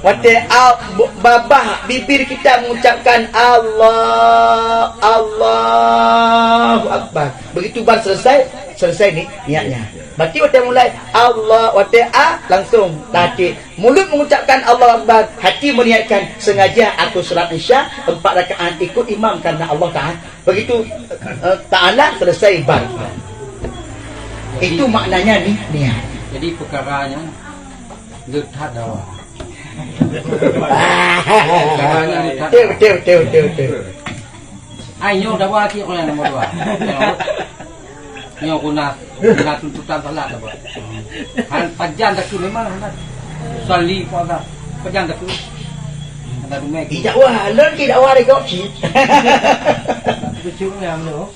Wate babah bibir kita mengucapkan Allahu Akbar. Begitu bar selesai ni niatnya. Berarti wate mulai Allah, wate langsung hati. Mulut mengucapkan Allah Akbar, hati meniatkan sengaja aku salat Isya 4 rakaat ikut imam karena Allah Taala. Begitu Taala selesai bar. Itu maknanya ni niat. Jadi perkaranya letak dawa. Betul. Ayo dawa ki orang nombor 2. Nyo kuna tuntutan salat apa. Han pajan tak kini mana hendak. Sali pada pajan tak kini. Ada dumai. Tidak wah, tidak wah rekod sih. Betul yang tu.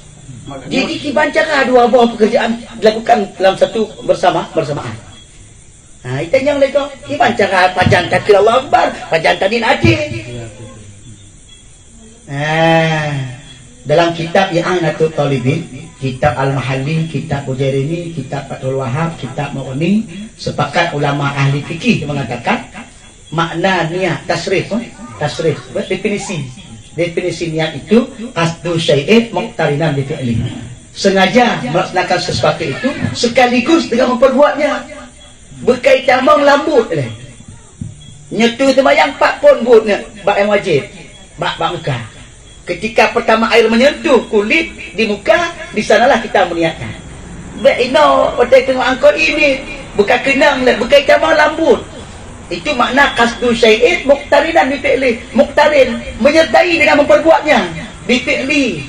Jadi dibacakan dua buah pekerjaan dilakukan dalam satu bersamaan. Nah, itu yang lego dibacakan pajan takbir Allah Akbar, pajan tadin adil. Dalam kitab I'anatul Talibin, kitab Al-Mahalli, kitab Ujairimi, kitab Fathul Wahab, kitab Mughni, sepakat ulama ahli fikih mengatakan makna niat tasrif, definisi niat itu qasdu syai'in muqtarinan bi fi'li. Sengaja melaksanakan sesuatu itu sekaligus dengan memperbuatnya. Berkaitan mong lambut ni. Nyetu sembahyang 4 pun buatnya, bak yang wajib. Bak muka. Ketika pertama air menyentuh kulit di muka, di sanalah kita meniatkan. Baik ino, pada tengok angkot ini, bukan kenang, berkaitan mong lambut. Itu makna qasdu syai'in muqtarinan bi fi'li. Muqtarin menyertai dengan memperbuatnya bi fi'li.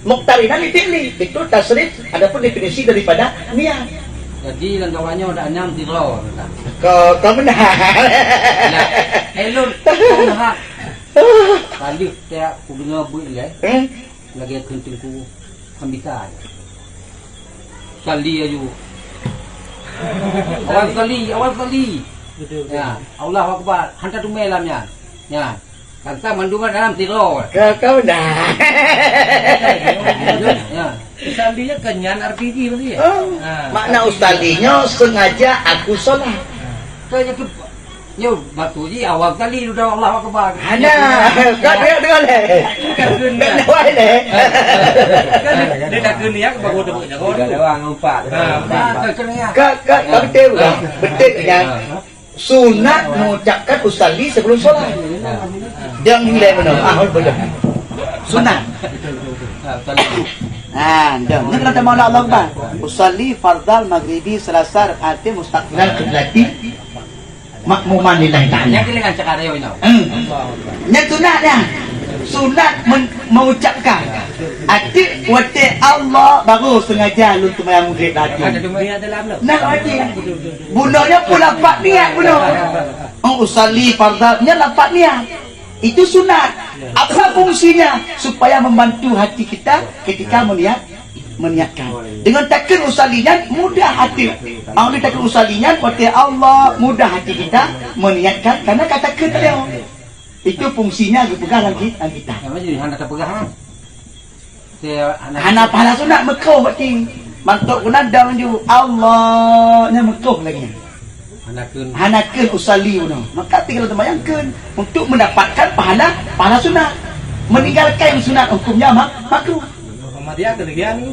Muqtarinan bi fi'li. Itu tasrif, adapun definisi daripada niat. Jadi dan kawannya ada 6 tiro. Kau benar. Elon benar. Kali dia aku dengar buat lagi kenting ku ambitan. Sali aja. Awal kali. Ya, Allah Akbar. Hantar tu melamnya. Ya. Kata mandungan dalam tiro. Kau dah. Ya. Ustadinya kenyan RPG berarti ya? Makna ustadinya sengaja aku solat. Kayaknya ke yo batu ji awal kali sudah Allah Akbar. Ana, kau dengar le. Kau wah le. Dia dah kena ke baru dah kau. Ada orang lupa. Kau betul yang sunat mengucapkan ustadi sebelum solat. Jangan nilai benar. Betul. Sunat. Jangan kata maula Allah Akbar. Usalli fardal maghribi selasa rakaat mustaqbilan qiblati makmuman lillahi ta'ala. Yang dengan cara yo ini. Yang sunatnya. Sunat mengucapkan atik wate Allah baru sengaja lu tu mayang maghrib tadi. Ada dunia dalam lo. Nak atik. Bunanya pun lapat niat bunuh. Usalli fardalnya lapat niat. Itu sunat. Apa fungsinya? Supaya membantu hati kita ketika meniatkan. Dengan takbir usalinya mudah hati. Kalau takbir usalinya kepada Allah mudah hati kita meniatkan karena kata kita. Itu fungsinya dipegang lagi kita. Apa jadi hendak pegang? Hana pahala sunat mekau berarti. Mantuk guna daun ju Allahnya mekau lagi. Hanakeun usali uno. Maka tinggal terbayangkan untuk mendapatkan pahala sunat. Meninggalkan sunat hukumnya makruh. Dia kegiatan ni.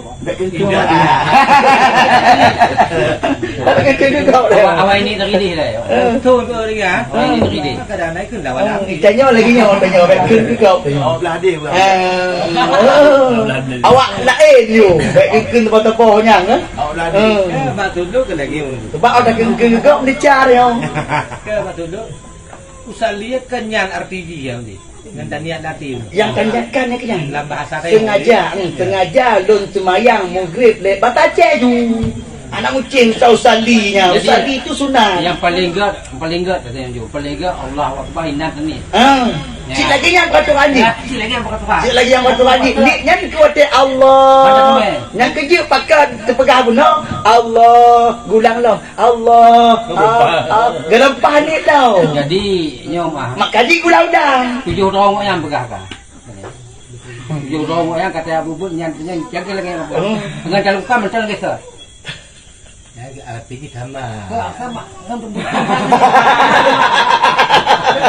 Awal ini tergidih lah. Betul ke dia? Awal ini tergidih. Kadang naik ke lawan. Tanya lagi ni orang tanya baik ke kau. Oh belah dia. Awak lain you. Baik ke tempat-tempat nyang kan? Awak belah dia. Batu dulu ke lagi. Sebab ada ke kau mencar yo. Ke batu dulu. Usalia kenyan RPG yang ni. Dengan niat nanti. Yang kanjakan ya kenyan. Dalam bahasa saya. Sengaja lun semayang maghrib le batace ju. Anak mucin usalinya. Usali itu sunat. Yang paling gad katanya juga. Paling gad Allah Akbar inat ni. Cik lagi yang kata wajib. Cik lagi yang kata wajib. Cik lagi yang kata wajib. Niknya kuat Allah. Yang kerja pakai terpegang guna Allah gulang lo. Allah. Gerempah ni tau. Jadi nyom mak kaji gulang dah. 7 orang yang pegang kan. 7 orang yang kata Abu Bun yang lagi. Dengan calon kan macam lagi sah. Pergi sama. Sama.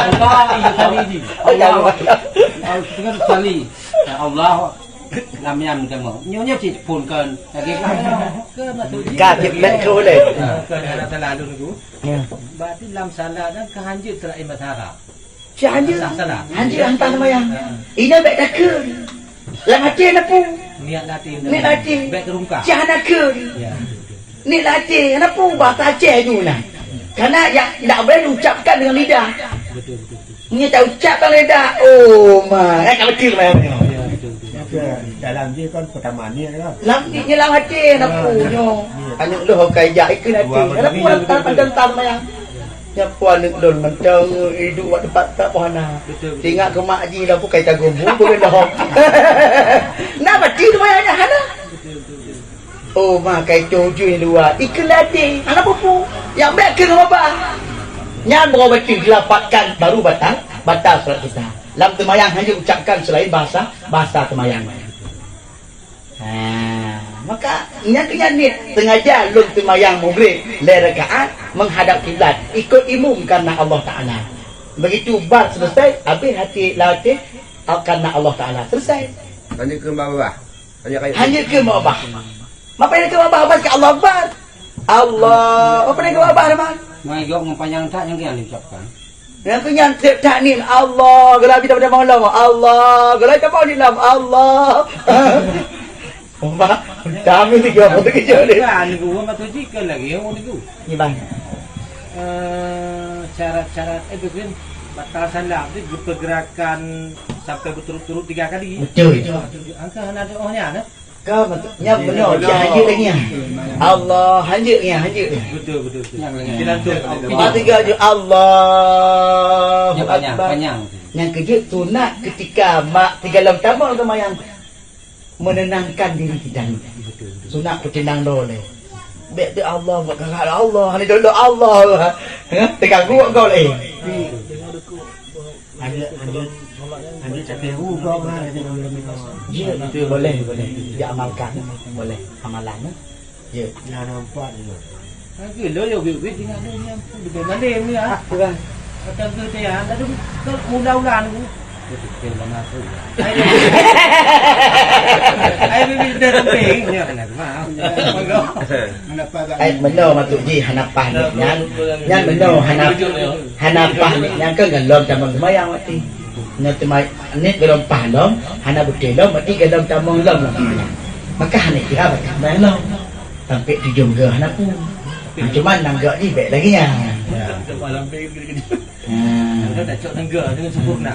Allah ini. Allah sekali. Allah làm nhầm cái mẫu nhiều nhất chỉ phun cơn là cái Ka tiblet ko ulit. Kaya talalo na ko. berarti dalam salah dan kehanjut terai matara. Si Hanji. Salah. Hanji hantar semayang. Ina baik dah ke. Lang hati na po. Niat latih. Niat latih. Baik terungkap. Si anak ke. Ya. Ni latih. Kenapa bahasa Aceh tu lah. Karena yang tak boleh ucapkan dengan lidah. Betul. Ni tak ucapkan lidah. Oh ma. Kan betul semayang ni. Ya betul. Dalam dia kan pertama ni kan. Lam ni lang hati na po nyo. Anak lo kaya ikut hati. Kenapa hantar pandang semayang. Yang puan nak don mentang hidup buat tempat tak puana. Betul. Tinggal ke mak ji dah pun kaitan gumbu boleh dah. Nak mati tu bayarnya hana. Oh mak kai cucu ni dua. Ikelati anak pupu yang baik ke apa? Nyan berobat dilapatkan baru batal solat kita. Lam temayang hanya ucapkan selain bahasa temayang. Maka nyatanya ni sengaja lum temayang maghrib le rakaat menghadap kiblat ikut imam karena Allah Taala. Begitu bar selesai habis hati latih karena Allah Taala selesai. Hanya ke bawah. Hanya ke bawah. Apa yang ke bawah ke Allah Akbar. Allah. Apa yang ke bawah teman? Mai gok mempanjang tak yang dia ucapkan. Yang kenyan tak ni Allah gelabi daripada malam Allah gelabi daripada malam Allah. Mak, kami ni kau tu kerja ni. Kan gua matu jika lagi yang ni gua. Ni bang. Syarat-syarat itu kan batal salat itu pergerakan sampai berturut-turut 3 kali. Betul. Angka ada ohnya ada. Kau betul. Benar dia hanya lagi. Allah hanya Betul. Yang lagi. Dilantur. Tiga je Allah. Yang panjang. Yang kerja sunat ketika mak tiga dalam tamak semayang menenangkan diri kita. Sunat bertenang boleh. Baik tu Allah buat kakak Allah. Ni dulu Allah. Tegang kuat kau leh. Ada cakap kau lah. Ya, boleh. Dia amalkan. Boleh amalan. Ya. Yang nampak ni. Cái lối vô việc tiếng Anh nha, được vấn đề mới á. Vâng. Trong cơ thể đã đúng muốn đâu là nó tiền là ma thôi. Ai biết đến tiền nhờ này mà. Ai benar matuk ji hanapan nyan benar hanapan nyan kan galom tamang semayang mati. Nyan temai ni galom palom hana betul lom mati galom tamang lom lah. Maka hana kira baik lom. Sampai tujuh ge hana pun. Cuma nanggak ni baik lagi nya. Malam pergi. Ada dah cok nanggak dengan sempurna.